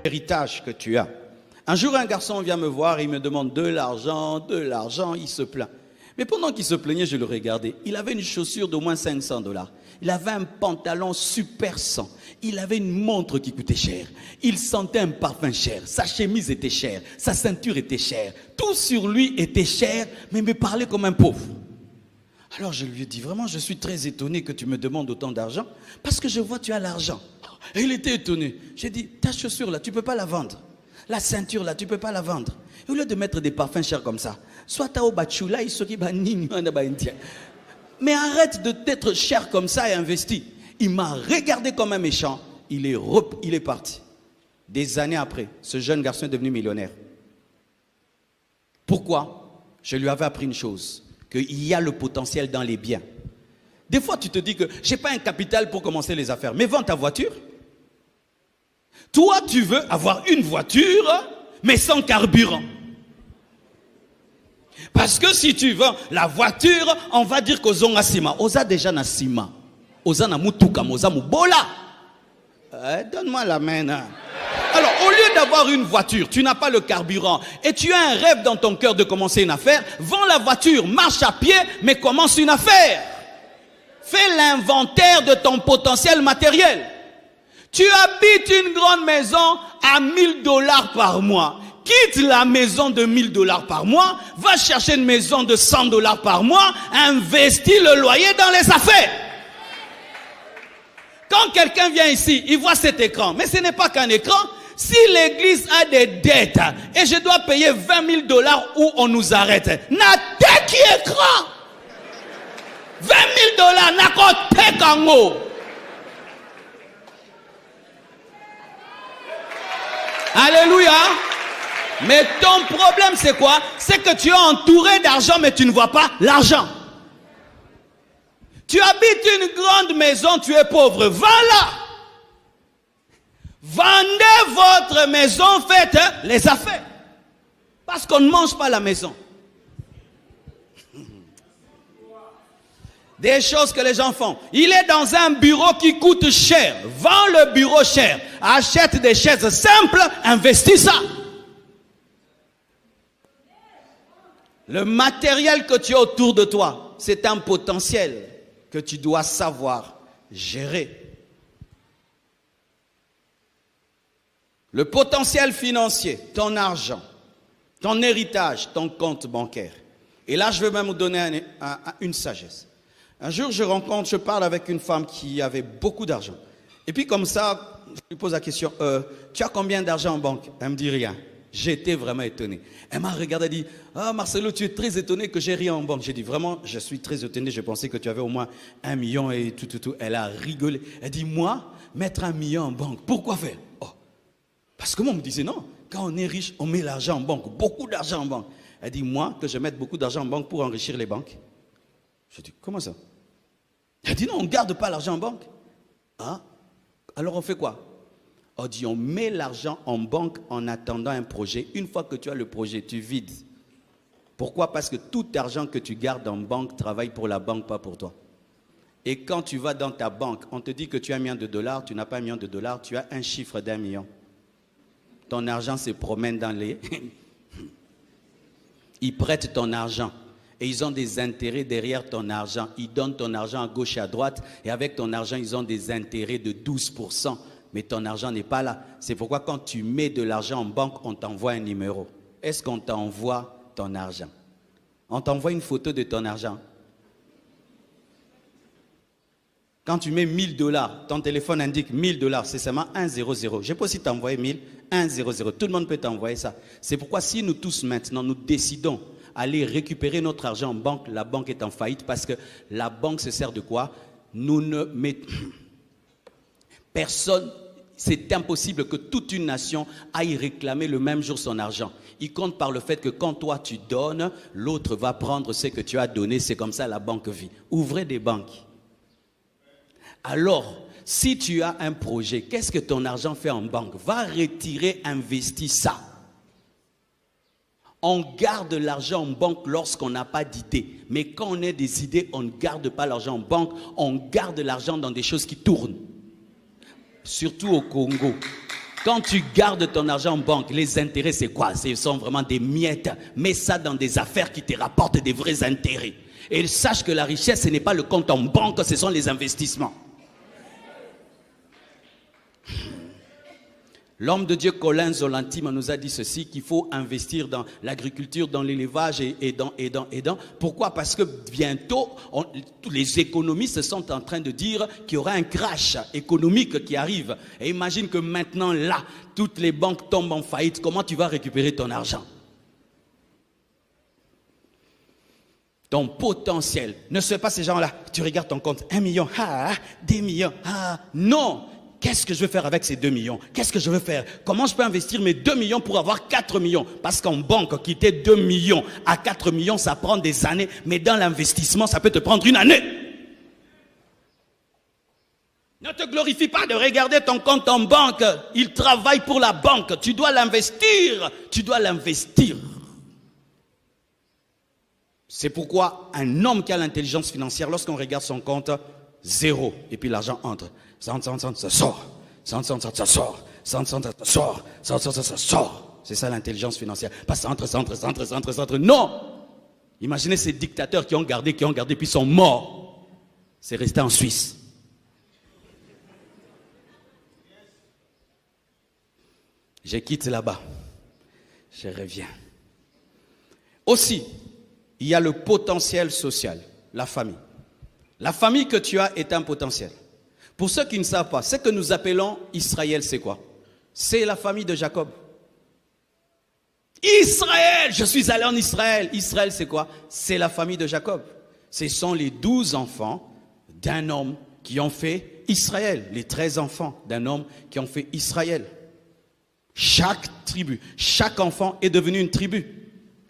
Héritage que tu as. Un jour, un garçon vient me voir et il me demande de l'argent, il se plaint. Mais pendant qu'il se plaignait, je le regardais. Il avait une chaussure d'au moins $500. Il avait un pantalon super 100. Il avait une montre qui coûtait cher. Il sentait un parfum cher. Sa chemise était chère. Sa ceinture était chère. Tout sur lui était cher, mais me parlait comme un pauvre. Alors je lui ai dit, vraiment, je suis très étonné que tu me demandes autant d'argent, parce que je vois que tu as l'argent. Et il était étonné. J'ai dit, ta chaussure là, tu ne peux pas la vendre. La ceinture là, tu ne peux pas la vendre. Et au lieu de mettre des parfums chers comme ça, soit tu as au bachula, il s'occupe à Nini. Mais arrête de t'être cher comme ça et investi. Il m'a regardé comme un méchant. Il est parti. Des années après, ce jeune garçon est devenu millionnaire. Pourquoi? Je lui avais appris une chose. Qu'il y a le potentiel dans les biens. Des fois, tu te dis que je n'ai pas un capital pour commencer les affaires. Mais vends ta voiture. Toi, tu veux avoir une voiture, mais sans carburant. Parce que si tu vends la voiture, on va dire qu'aux ont asima. Osa déjà na sima. Osa na mutuka, osa mubola. Donne-moi la main. Hein. Alors, au lieu d'avoir une voiture, tu n'as pas le carburant et tu as un rêve dans ton cœur de commencer une affaire, vends la voiture, marche à pied, mais commence une affaire. Fais l'inventaire de ton potentiel matériel. Tu habites une grande maison à $1000 par mois. Quitte la maison de $1000 par mois, va chercher une maison de $100 par mois, investis le loyer dans les affaires. Quand quelqu'un vient ici, il voit cet écran, mais ce n'est pas qu'un écran. Si l'église a des dettes et je dois payer $20,000 où on nous arrête, n'a qui écran. $20,000 n'a qu'au kango. Alléluia. Mais ton problème c'est quoi? C'est que tu es entouré d'argent mais tu ne vois pas l'argent. Tu habites une grande maison, tu es pauvre. Va-la. Vendez votre maison, faites les affaires. Parce qu'on ne mange pas la maison. Des choses que les gens font. Il est dans un bureau qui coûte cher. Vends le bureau cher. Achète des chaises simples, investis ça. Le matériel que tu as autour de toi, c'est un potentiel que tu dois savoir gérer. Le potentiel financier, ton argent, ton héritage, ton compte bancaire. Et là, je vais même vous donner une sagesse. Un jour, je parle avec une femme qui avait beaucoup d'argent. Et puis comme ça, je lui pose la question, tu as combien d'argent en banque? Elle me dit rien. J'étais vraiment étonné. Elle m'a regardé et dit, ah Marcelo, tu es très étonné que j'ai rien en banque. J'ai dit, vraiment, je suis très étonné. Je pensais que tu avais au moins 1 million et tout. Elle a rigolé. Elle dit, moi, mettre 1 million en banque, pourquoi faire? Oh. Parce que moi, on me disait, non, quand on est riche, on met l'argent en banque, beaucoup d'argent en banque. Elle dit, moi, que je mette beaucoup d'argent en banque pour enrichir les banques. Je dis, comment ça? Elle dit, non, on ne garde pas l'argent en banque. Ah, alors on fait quoi? On dit, on met l'argent en banque en attendant un projet. Une fois que tu as le projet, tu vides. Pourquoi? Parce que tout argent que tu gardes en banque travaille pour la banque, pas pour toi. Et quand tu vas dans ta banque, on te dit que tu as $1 million, tu n'as pas $1 million, tu as un chiffre d'1 million. Ton argent se promène dans les... Ils prêtent ton argent. Et ils ont des intérêts derrière ton argent. Ils donnent ton argent à gauche et à droite. Et avec ton argent, ils ont des intérêts de 12%. Mais ton argent n'est pas là. C'est pourquoi quand tu mets de l'argent en banque, on t'envoie un numéro. Est-ce qu'on t'envoie ton argent? On t'envoie une photo de ton argent. Quand tu mets $1000, ton téléphone indique $1000, c'est seulement 100. Je ne sais pas si tu as envoyé 1000, 100. Tout le monde peut t'envoyer ça. C'est pourquoi si nous tous maintenant, nous décidons aller récupérer notre argent en banque, la banque est en faillite parce que la banque se sert de quoi? Nous ne mettons... Personne, c'est impossible que toute une nation aille réclamer le même jour son argent. Il compte par le fait que quand toi tu donnes, l'autre va prendre ce que tu as donné. C'est comme ça la banque vit. Ouvrez des banques. Alors, si tu as un projet, qu'est-ce que ton argent fait en banque? Va retirer, investis ça. On garde l'argent en banque lorsqu'on n'a pas d'idée. Mais quand on a des idées, on ne garde pas l'argent en banque. On garde l'argent dans des choses qui tournent. Surtout au Congo. Quand tu gardes ton argent en banque, les intérêts, c'est quoi? Ce sont vraiment des miettes. Mets ça dans des affaires qui te rapportent des vrais intérêts. Et sache que la richesse, ce n'est pas le compte en banque, ce sont les investissements. L'homme de Dieu Colin Zolantima nous a dit ceci, qu'il faut investir dans l'agriculture, dans l'élevage et dans. Pourquoi? Parce que bientôt, tous les économistes sont en train de dire qu'il y aura un crash économique qui arrive. Et imagine que maintenant, là, toutes les banques tombent en faillite. Comment tu vas récupérer ton argent? Ton potentiel. Ne sois pas ces gens-là. Tu regardes ton compte, 1 million, 2 millions, non. Qu'est-ce que je vais faire avec ces 2 millions? Qu'est-ce que je vais faire? Comment je peux investir mes 2 millions pour avoir 4 millions? Parce qu'en banque, quitter 2 millions à 4 millions, ça prend des années. Mais dans l'investissement, ça peut te prendre une année. Ne te glorifie pas de regarder ton compte en banque. Il travaille pour la banque. Tu dois l'investir. Tu dois l'investir. C'est pourquoi un homme qui a l'intelligence financière, lorsqu'on regarde son compte, 0. Et puis l'argent entre. Ça sort. Ça sort. Ça sort. C'est ça l'intelligence financière. Pas ça entre. Non. Imaginez ces dictateurs qui ont gardé, puis sont morts. C'est resté en Suisse. Je quitte là-bas. Je reviens. Aussi, il y a le potentiel social, la famille. La famille que tu as est un potentiel. Pour ceux qui ne savent pas, ce que nous appelons Israël, c'est quoi? C'est la famille de Jacob. Israël, je suis allé en Israël. Israël, c'est quoi? C'est la famille de Jacob. Ce sont les 12 enfants d'un homme qui ont fait Israël. Les 13 enfants d'un homme qui ont fait Israël. Chaque tribu, chaque enfant est devenu une tribu.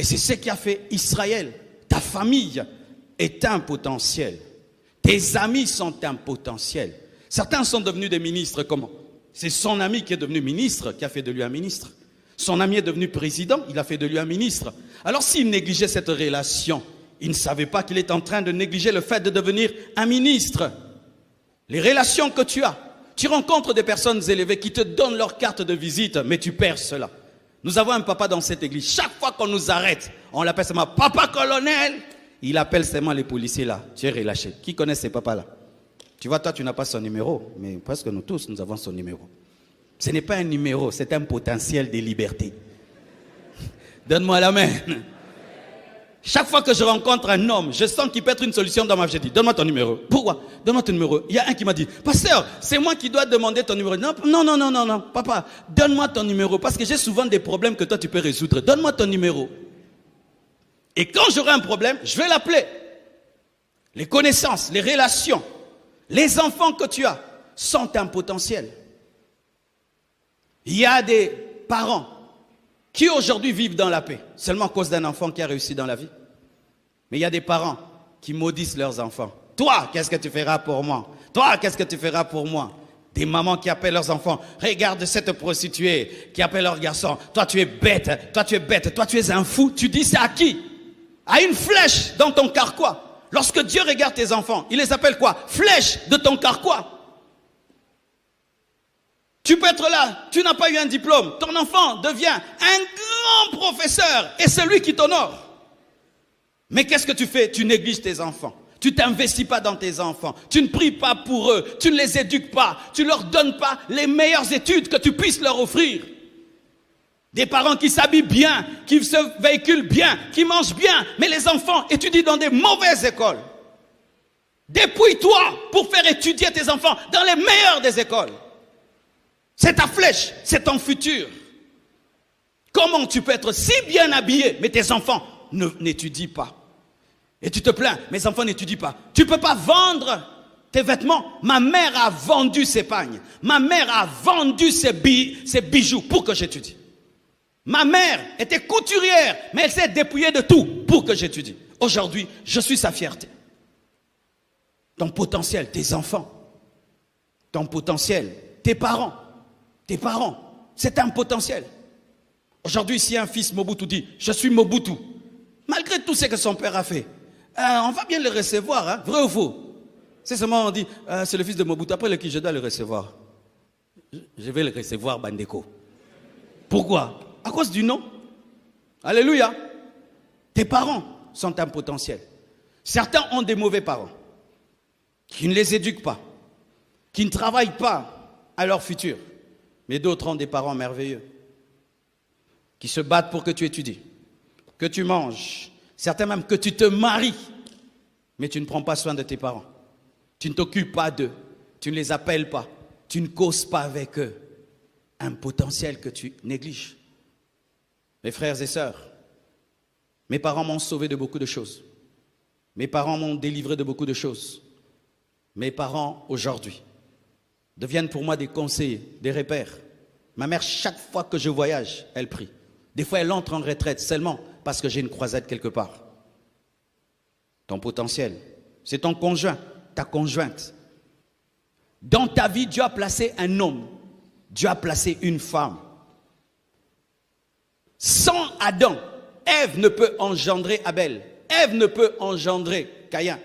Et c'est ce qui a fait Israël. Ta famille est un potentiel. Tes amis sont un potentiel. Certains sont devenus des ministres, comment? C'est son ami qui est devenu ministre qui a fait de lui un ministre. Son ami est devenu président, il a fait de lui un ministre. Alors s'il négligeait cette relation, il ne savait pas qu'il est en train de négliger le fait de devenir un ministre. Les relations que tu as, tu rencontres des personnes élevées qui te donnent leur carte de visite, mais tu perds cela. Nous avons un papa dans cette église. Chaque fois qu'on nous arrête, on l'appelle seulement papa colonel. Il appelle seulement les policiers là. Tu es relâché. Qui connaît ces papas-là? Tu vois, toi, tu n'as pas son numéro. Mais presque nous tous, nous avons son numéro. Ce n'est pas un numéro, c'est un potentiel de liberté. Donne-moi la main. Chaque fois que je rencontre un homme, je sens qu'il peut être une solution dans ma vie. Je dis, donne-moi ton numéro. Pourquoi? Donne-moi ton numéro. Il y a un qui m'a dit, pasteur, c'est moi qui dois demander ton numéro. Non, papa, donne-moi ton numéro. Parce que j'ai souvent des problèmes que toi tu peux résoudre. Donne-moi ton numéro. Et quand j'aurai un problème, je vais l'appeler. Les connaissances, les relations, les enfants que tu as sont un potentiel. Il y a des parents qui aujourd'hui vivent dans la paix, seulement à cause d'un enfant qui a réussi dans la vie. Mais il y a des parents qui maudissent leurs enfants. Toi, qu'est-ce que tu feras pour moi? Toi, qu'est-ce que tu feras pour moi? Des mamans qui appellent leurs enfants. Regarde cette prostituée qui appelle leur garçon. Toi, tu es bête. Toi, tu es bête. Toi, tu es un fou. Tu dis ça à qui? À une flèche dans ton carquois. Lorsque Dieu regarde tes enfants, il les appelle quoi? Flèche de ton carquois. Tu peux être là, tu n'as pas eu un diplôme. Ton enfant devient un grand professeur et c'est lui qui t'honore. Mais qu'est-ce que tu fais? Tu négliges tes enfants. Tu ne t'investis pas dans tes enfants. Tu ne pries pas pour eux. Tu ne les éduques pas. Tu ne leur donnes pas les meilleures études que tu puisses leur offrir. Des parents qui s'habillent bien, qui se véhiculent bien, qui mangent bien. Mais les enfants étudient dans des mauvaises écoles. Dépouille-toi pour faire étudier tes enfants dans les meilleures des écoles. C'est ta flèche, c'est ton futur. Comment tu peux être si bien habillé, mais tes enfants n'étudient pas? Et tu te plains, mes enfants n'étudient pas. Tu ne peux pas vendre tes vêtements. Ma mère a vendu ses pagnes. Ma mère a vendu ses bijoux pour que j'étudie. Ma mère était couturière, mais elle s'est dépouillée de tout pour que j'étudie. Aujourd'hui, je suis sa fierté. Ton potentiel, tes enfants. Ton potentiel, tes parents. Tes parents, c'est un potentiel. Aujourd'hui, si un fils Mobutu dit, je suis Mobutu, malgré tout ce que son père a fait, on va bien le recevoir, hein? Vrai ou faux? C'est seulement on dit, c'est le fils de Mobutu, après le qui je dois le recevoir. je vais le recevoir, Bandeko. Pourquoi? À cause du nom. Alléluia. Tes parents sont un potentiel. Certains ont des mauvais parents qui ne les éduquent pas, qui ne travaillent pas à leur futur. Mais d'autres ont des parents merveilleux qui se battent pour que tu étudies, que tu manges, certains même que tu te maries, mais tu ne prends pas soin de tes parents. Tu ne t'occupes pas d'eux, tu ne les appelles pas, tu ne causes pas avec eux. Un potentiel que tu négliges. Mes frères et sœurs, mes parents m'ont sauvé de beaucoup de choses. Mes parents m'ont délivré de beaucoup de choses. Mes parents, aujourd'hui, deviennent pour moi des conseillers, des repères. Ma mère, chaque fois que je voyage, elle prie. Des fois, elle entre en retraite seulement parce que j'ai une croisade quelque part. Ton potentiel, c'est ton conjoint, ta conjointe. Dans ta vie, Dieu a placé un homme. Dieu a placé une femme. Sans Adam, Ève ne peut engendrer Abel. Ève ne peut engendrer Caïn.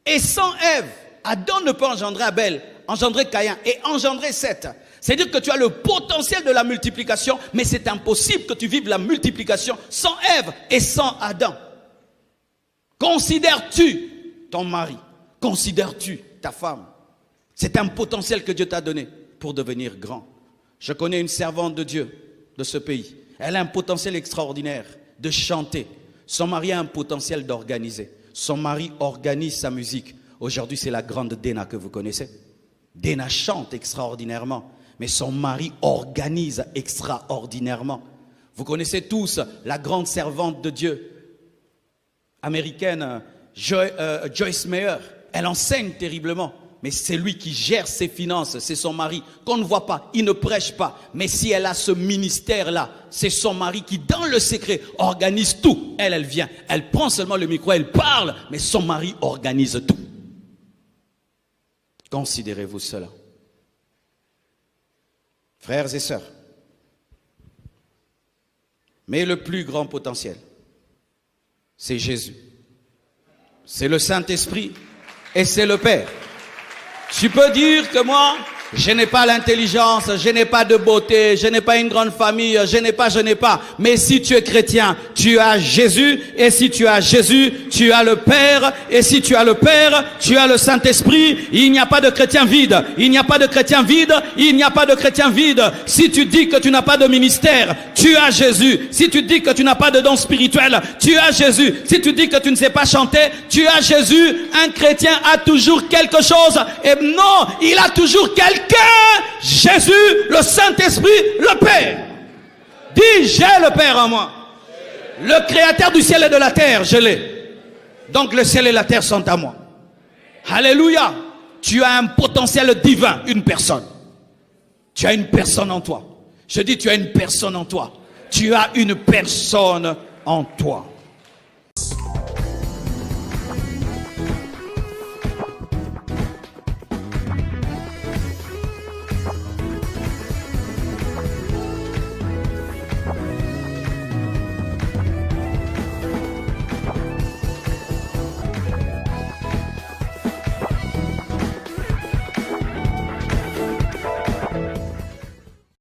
Et sans Ève, Adam ne peut engendrer Abel, engendrer Caïn et engendrer Seth. C'est-à-dire que tu as le potentiel de la multiplication, mais c'est impossible que tu vives la multiplication sans Ève et sans Adam. Considères-tu ton mari? Considères-tu ta femme? C'est un potentiel que Dieu t'a donné pour devenir grand. Je connais une servante de Dieu de ce pays. Elle a un potentiel extraordinaire de chanter. Son mari a un potentiel d'organiser. Son mari organise sa musique. Aujourd'hui, c'est la grande Dena que vous connaissez. Dena chante extraordinairement, mais son mari organise extraordinairement. Vous connaissez tous la grande servante de Dieu américaine, Joyce Meyer. Elle enseigne terriblement. Mais c'est lui qui gère ses finances, c'est son mari, qu'on ne voit pas, il ne prêche pas. Mais si elle a ce ministère-là, c'est son mari qui, dans le secret, organise tout. Elle vient, elle prend seulement le micro, elle parle, mais son mari organise tout. Considérez-vous cela. Frères et sœurs, mais le plus grand potentiel, c'est Jésus. C'est le Saint-Esprit et c'est le Père. Tu peux dire que moi, je n'ai pas l'intelligence, je n'ai pas de beauté, je n'ai pas une grande famille, je n'ai pas. Mais si tu es chrétien, tu as Jésus. Et si tu as Jésus, tu as le Père. Et si tu as le Père, tu as le Saint-Esprit. Il n'y a pas de chrétien vide. Il n'y a pas de chrétien vide. Il n'y a pas de chrétien vide. Si tu dis que tu n'as pas de ministère, tu as Jésus. Si tu dis que tu n'as pas de don spirituel, tu as Jésus. Si tu dis que tu ne sais pas chanter, tu as Jésus. Un chrétien a toujours quelque chose. Et non, il a toujours quelqu'un. Jésus, le Saint-Esprit, le Père. Dis, j'ai le Père en moi. Le créateur du ciel et de la terre, je l'ai. Donc le ciel et la terre sont à moi. Alléluia. Tu as un potentiel divin, une personne. Tu as une personne en toi. Je dis, tu as une personne en toi. Tu as une personne en toi.